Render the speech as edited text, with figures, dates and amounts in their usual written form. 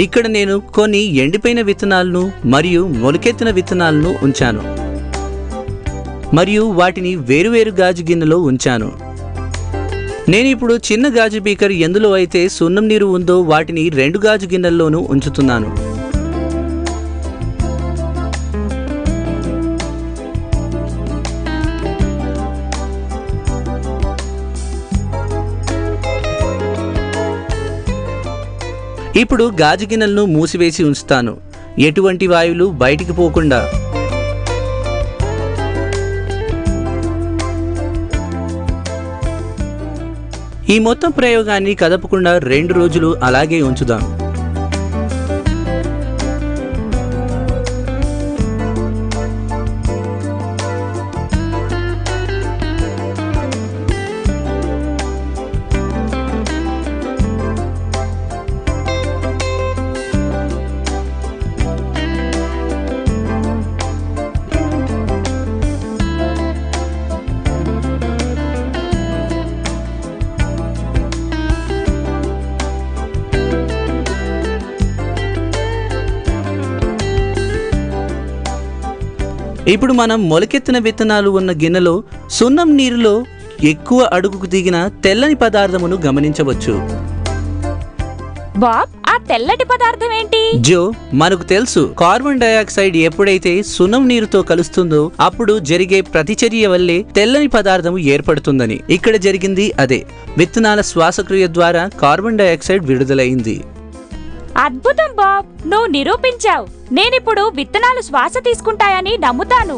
ఇక్కడ నేను కొన్ని ఎండిపోయిన విత్తనాలను మరియు మొలకెత్తిన విత్తనాలను ఉంచాను మరియు వాటిని వేరువేరు గాజు గిన్నెలో ఉంచాను. నేను ఇప్పుడు చిన్న గాజు బీకర్ ఎందులో అయితే సున్నం నీరు ఉందో వాటిని 2 గాజు గిన్నెల్లోనూ ఉంచుతున్నాను. ఇప్పుడు గాజు గిన్నెలను మూసివేసి ఉంచుతాను, ఎటువంటి వాయువులు బయటికి పోకుండా. ఈ మొత్తం ప్రయోగాన్ని కదపకుండా 2 రోజులు అలాగే ఉంచుదాం. ఇప్పుడు మనం మొలకెత్తిన విత్తనాలు ఉన్న గిన్నెలో సున్నం నీరులో ఎక్కువ అడుగుకు దిగిన తెల్లని పదార్థమును గమనించవచ్చు. బాబ్, ఆ తెల్లటి పదార్థం ఏంటి? జో, మనకు తెలుసు, కార్బన్ డయాక్సైడ్ ఎప్పుడైతే సున్నం నీరుతో కలుస్తుందో అప్పుడు జరిగే ప్రతిచర్య వల్లే తెల్లని పదార్థం ఏర్పడుతుందని. ఇక్కడ జరిగింది అదే. విత్తనాల శ్వాసక్రియ ద్వారా కార్బన్ డయాక్సైడ్ విడుదలైంది. అద్భుతం బాబ్, నువ్వు నిరూపించావు. నేనిప్పుడు విత్తనాలు శ్వాస తీసుకుంటాయని నమ్ముతాను.